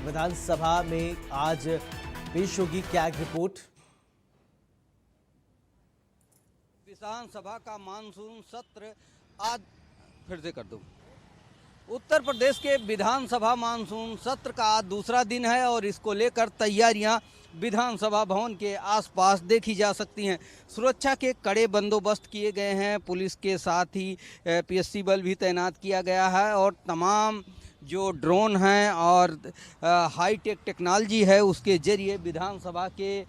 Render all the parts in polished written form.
विधानसभा में आज पेश होगी क्या एक रिपोर्ट। विधानसभा का मानसून सत्र आज फिर से कर दूं। उत्तर प्रदेश के विधानसभा मानसून सत्र का आज दूसरा दिन है और इसको लेकर तैयारियां विधानसभा भवन के आसपास देखी जा सकती हैं। सुरक्षा के कड़े बंदोबस्त किए गए हैं। पुलिस के साथ ही पीएससी बल भी तैनात किया गया है और तमाम जो ड्रोन हैं और हाईटेक टेक्नोलॉजी है उसके जरिए विधानसभा के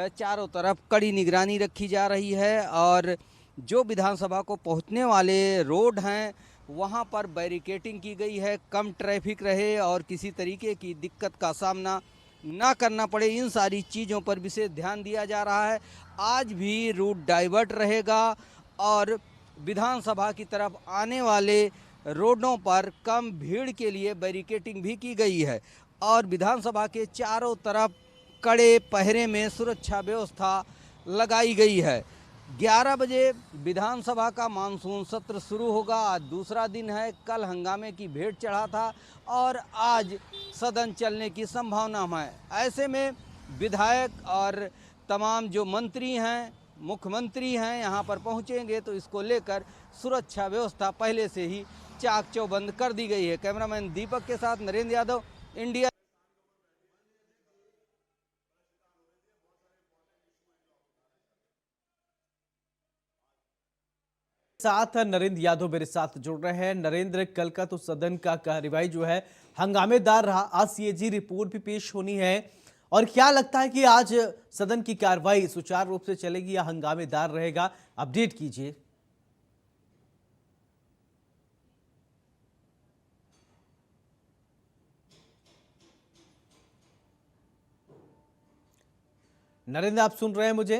चारों तरफ कड़ी निगरानी रखी जा रही है और जो विधानसभा को पहुंचने वाले रोड हैं वहां पर बैरिकेटिंग की गई है, कम ट्रैफिक रहे और किसी तरीके की दिक्कत का सामना ना करना पड़े, इन सारी चीज़ों पर विशेष ध्यान दिया जा रहा है। आज भी रूट डाइवर्ट रहेगा और विधानसभा की तरफ आने वाले रोडों पर कम भीड़ के लिए बैरिकेटिंग भी की गई है और विधानसभा के चारों तरफ कड़े पहरे में सुरक्षा व्यवस्था लगाई गई है। 11 बजे विधानसभा का मानसून सत्र शुरू होगा। आज दूसरा दिन है। कल हंगामे की भेंट चढ़ा था और आज सदन चलने की संभावना है। ऐसे में विधायक और तमाम जो मंत्री हैं, मुख्यमंत्री हैं, यहाँ पर पहुँचेंगे तो इसको लेकर सुरक्षा व्यवस्था पहले से ही चाक चौबंद कर दी गई है। कैमरामैन दीपक के साथ नरेंद्र यादव, इंडिया। साथ नरेंद्र यादव मेरे साथ जुड़ रहे हैं। नरेंद्र, कल का तो सदन का कार्यवाही जो है हंगामेदार रहा। आज सीएजी रिपोर्ट भी पेश होनी है और क्या लगता है कि आज सदन की कार्यवाही सुचारू रूप से चलेगी या हंगामेदार रहेगा? अपडेट कीजिए। नरेंद्र, आप सुन रहे हैं मुझे?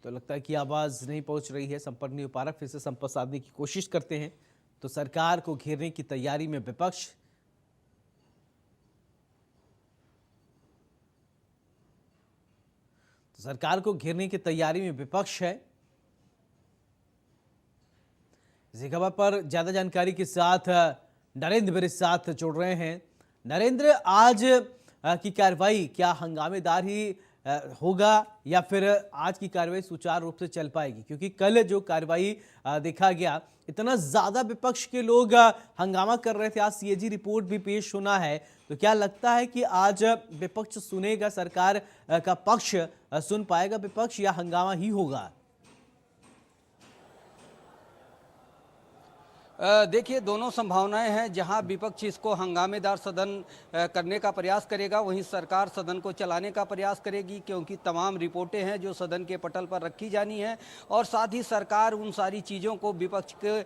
तो लगता है कि आवाज नहीं पहुंच रही है, संपर्क नहीं हो पा रहा। फिर से संपर्क साधने की कोशिश करते हैं। तो सरकार को घेरने की तैयारी में विपक्ष, है। इसी खबर पर ज्यादा जानकारी के साथ नरेंद्र मेरे साथ जुड़ रहे हैं। नरेंद्र, आज की कार्रवाई क्या हंगामेदार ही होगा या फिर आज की कार्रवाई सुचारू रूप से चल पाएगी? क्योंकि कल जो कार्रवाई देखा गया, इतना ज्यादा विपक्ष के लोग हंगामा कर रहे थे। आज सीएजी रिपोर्ट भी पेश होना है, तो क्या लगता है कि आज विपक्ष सुनेगा, सरकार का पक्ष सुन पाएगा विपक्ष या हंगामा ही होगा? देखिए, दोनों संभावनाएं हैं। जहां विपक्ष इसको हंगामेदार सदन करने का प्रयास करेगा, वहीं सरकार सदन को चलाने का प्रयास करेगी, क्योंकि तमाम रिपोर्टें हैं जो सदन के पटल पर रखी जानी है और साथ ही सरकार उन सारी चीज़ों को, विपक्ष के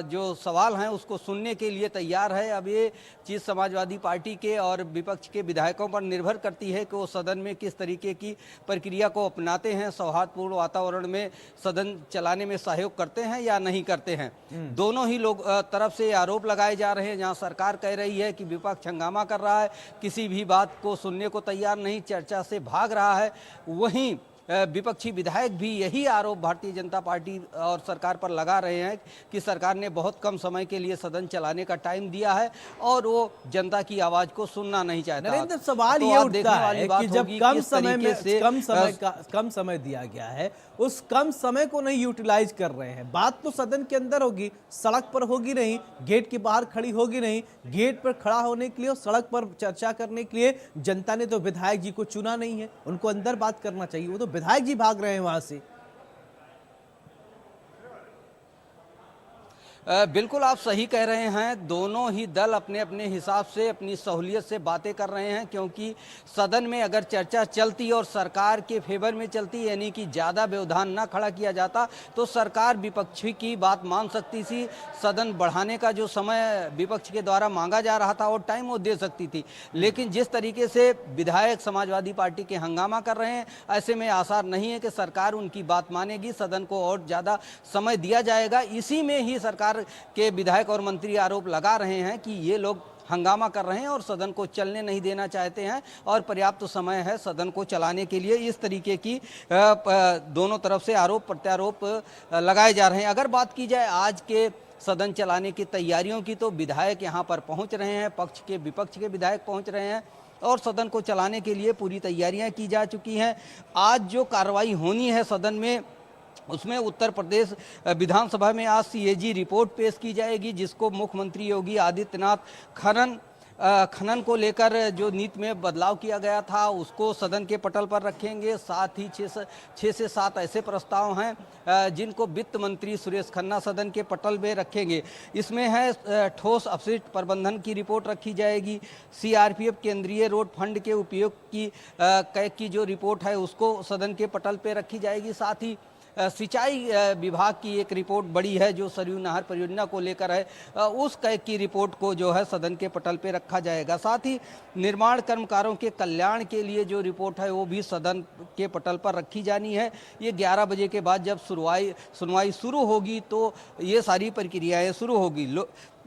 जो सवाल हैं उसको सुनने के लिए तैयार है। अब ये चीज़ समाजवादी पार्टी के और विपक्ष के विधायकों पर निर्भर करती है कि वो सदन में किस तरीके की प्रक्रिया को अपनाते हैं, सौहार्दपूर्ण वातावरण में सदन चलाने में सहयोग करते हैं या नहीं करते हैं। दोनों ही लोग तरफ से आरोप लगाए जा रहे हैं। जहां सरकार कह रही है कि विपक्ष हंगामा कर रहा है, किसी भी बात को सुनने को तैयार नहीं, चर्चा से भाग रहा है, वहीं विपक्षी विधायक भी यही आरोप भारतीय जनता पार्टी और सरकार पर लगा रहे हैं कि सरकार ने बहुत कम समय के लिए सदन चलाने का टाइम दिया है और वो जनता की आवाज को सुनना नहीं चाहता। नरेंद्र, सवाल ये उठता है कि जब कम समय दिया गया है, उस कम समय को नहीं यूटिलाइज कर रहे हैं। बात तो सदन के अंदर होगी, सड़क पर होगी नहीं, गेट के बाहर खड़ी होगी नहीं। गेट पर खड़ा होने के लिए और सड़क पर चर्चा करने के लिए जनता ने तो विधायक जी को चुना नहीं है, उनको अंदर बात करना चाहिए। वो तो विधायक जी भाग रहे हैं वहां से। बिल्कुल आप सही कह रहे हैं। दोनों ही दल अपने अपने हिसाब से, अपनी सहूलियत से बातें कर रहे हैं, क्योंकि सदन में अगर चर्चा चलती और सरकार के फेवर में चलती, यानी कि ज़्यादा व्यवधान ना खड़ा किया जाता, तो सरकार विपक्षी की बात मान सकती थी। सदन बढ़ाने का जो समय विपक्ष के द्वारा मांगा जा रहा था और टाइम वो दे सकती थी। लेकिन जिस तरीके से विधायक समाजवादी पार्टी के हंगामा कर रहे हैं, ऐसे में आसार नहीं है कि सरकार उनकी बात मानेगी, सदन को और ज़्यादा समय दिया जाएगा। इसी में ही सरकार के विधायक और मंत्री आरोप लगा रहे हैं कि ये लोग हंगामा कर रहे हैं और सदन को चलने नहीं देना चाहते हैं और पर्याप्त समय है सदन को चलाने के लिए। इस तरीके की दोनों तरफ से आरोप प्रत्यारोप लगाए जा रहे हैं। अगर बात की जाए आज के सदन चलाने की तैयारियों की। तो विधायक यहाँ पर पहुँच रहे हैं, पक्ष के विपक्ष के विधायक पहुँच रहे हैं और सदन को चलाने के लिए पूरी तैयारियां की जा चुकी हैं। आज जो कार्रवाई होनी है सदन में, उसमें उत्तर प्रदेश विधानसभा में आज सीएजी रिपोर्ट पेश की जाएगी, जिसको मुख्यमंत्री योगी आदित्यनाथ खनन को लेकर जो नीति में बदलाव किया गया था उसको सदन के पटल पर रखेंगे। साथ ही 6 से 7 ऐसे प्रस्ताव हैं जिनको वित्त मंत्री सुरेश खन्ना सदन के पटल में रखेंगे। इसमें है ठोस अपशिष्ट प्रबंधन की रिपोर्ट रखी जाएगी, सीआरपीएफ केंद्रीय रोड फंड के उपयोग की जो रिपोर्ट है उसको सदन के पटल पर रखी जाएगी। साथ ही सिंचाई विभाग की एक रिपोर्ट बड़ी है जो सरयू नहर परियोजना को लेकर है, उस कैग की रिपोर्ट को जो है सदन के पटल पे रखा जाएगा। साथ ही निर्माण कर्मकारों के कल्याण के लिए जो रिपोर्ट है वो भी सदन के पटल पर रखी जानी है। ये 11 बजे के बाद जब सुनवाई शुरू होगी तो ये सारी प्रक्रियाएँ शुरू होगी।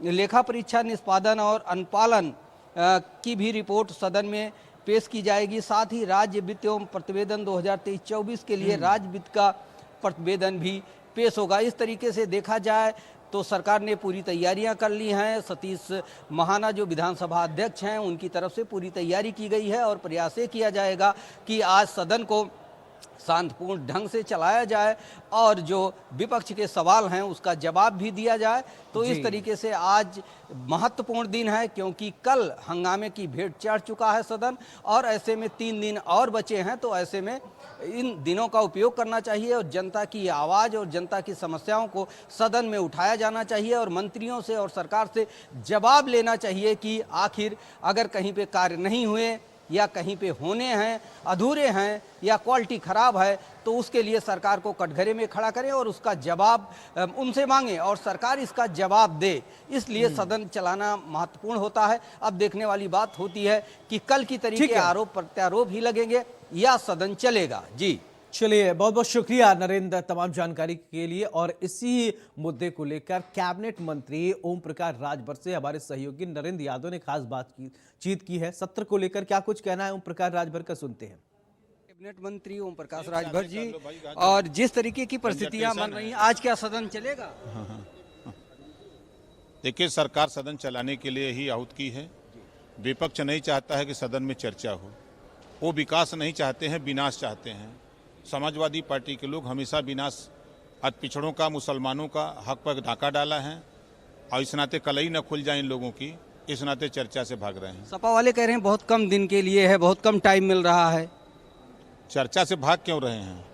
लेखा परीक्षा निष्पादन और अनुपालन की भी रिपोर्ट सदन में पेश की जाएगी। साथ ही राज्य वित्त एवं प्रतिवेदन 2023-24 के लिए राज्य वित्त का प्रतिवेदन भी पेश होगा। इस तरीके से देखा जाए तो सरकार ने पूरी तैयारियां कर ली हैं। सतीश महाना जो विधानसभा अध्यक्ष हैं उनकी तरफ से पूरी तैयारी की गई है और प्रयास ये किया जाएगा कि आज सदन को शांतिपूर्ण ढंग से चलाया जाए और जो विपक्ष के सवाल हैं उसका जवाब भी दिया जाए। तो इस तरीके से आज महत्वपूर्ण दिन है, क्योंकि कल हंगामे की भेंट चढ़ चुका है सदन और ऐसे में 3 दिन और बचे हैं। तो ऐसे में इन दिनों का उपयोग करना चाहिए और जनता की आवाज़ और जनता की समस्याओं को सदन में उठाया जाना चाहिए और मंत्रियों से और सरकार से जवाब लेना चाहिए कि आखिर अगर कहीं पे कार्य नहीं हुए या कहीं पे होने हैं, अधूरे हैं या क्वालिटी ख़राब है तो उसके लिए सरकार को कटघरे में खड़ा करें और उसका जवाब उनसे मांगें और सरकार इसका जवाब दे। इसलिए सदन चलाना महत्वपूर्ण होता है। अब देखने वाली बात होती है कि कल की तरीके आरोप प्रत्यारोप ही लगेंगे या सदन चलेगा। जी चलिए, बहुत बहुत शुक्रिया नरेंद्र तमाम जानकारी के लिए। और इसी मुद्दे को लेकर कैबिनेट मंत्री ओम प्रकाश राजभर से हमारे सहयोगी नरेंद्र यादव ने खास बातचीत की है। सत्र को लेकर क्या कुछ कहना है ओम प्रकाश राजभर का, सुनते हैं। कैबिनेट मंत्री ओम प्रकाश राजभर जी, और जिस तरीके की परिस्थितियां बन रही हैं, आज क्या सदन चलेगा? देखिए, सरकार सदन चलाने के लिए ही आहूत की है। विपक्ष नहीं चाहता है कि सदन में चर्चा हो, वो विकास नहीं चाहते हैं, विनाश चाहते हैं। समाजवादी पार्टी के लोग हमेशा विनाश, आज पिछड़ों का, मुसलमानों का हक पर ढाका डाला है और इस नाते कलई न खुल जाए इन लोगों की, इस नाते चर्चा से भाग रहे हैं। सपा वाले कह रहे हैं बहुत कम दिन के लिए है, बहुत कम टाइम मिल रहा है। चर्चा से भाग क्यों रहे हैं?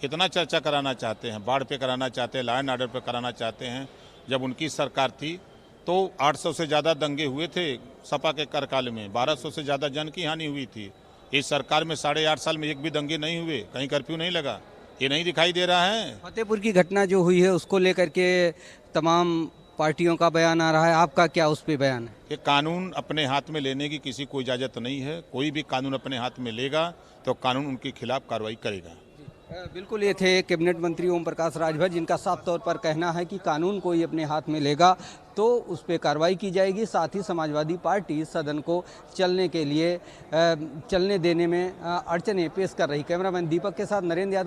कितना चर्चा कराना चाहते हैं? बाढ़ पे कराना चाहते हैं, लॉ एंड ऑर्डर पे कराना चाहते हैं। जब उनकी सरकार थी तो 800 से ज़्यादा दंगे हुए थे सपा के कार्यकाल में, 1200 से ज़्यादा जन की हानि हुई थी। इस सरकार में 8.5 साल में एक भी दंगे नहीं हुए, कहीं कर्फ्यू नहीं लगा, ये नहीं दिखाई दे रहा है। फतेहपुर की घटना जो हुई है उसको लेकर के तमाम पार्टियों का बयान आ रहा है, आपका क्या उस पर बयान है? कि कानून अपने हाथ में लेने की किसी को इजाज़त नहीं है। कोई भी कानून अपने हाथ में लेगा तो कानून उनके खिलाफ कार्रवाई करेगा। बिल्कुल, ये थे कैबिनेट मंत्री ओम प्रकाश राजभर, जिनका साफ तौर पर कहना है कि कानून कोई अपने हाथ में लेगा तो उस पर कार्रवाई की जाएगी। साथ ही समाजवादी पार्टी सदन को चलने देने में अड़चनें पेश कर रही। कैमरामैन दीपक के साथ नरेंद्र यादव।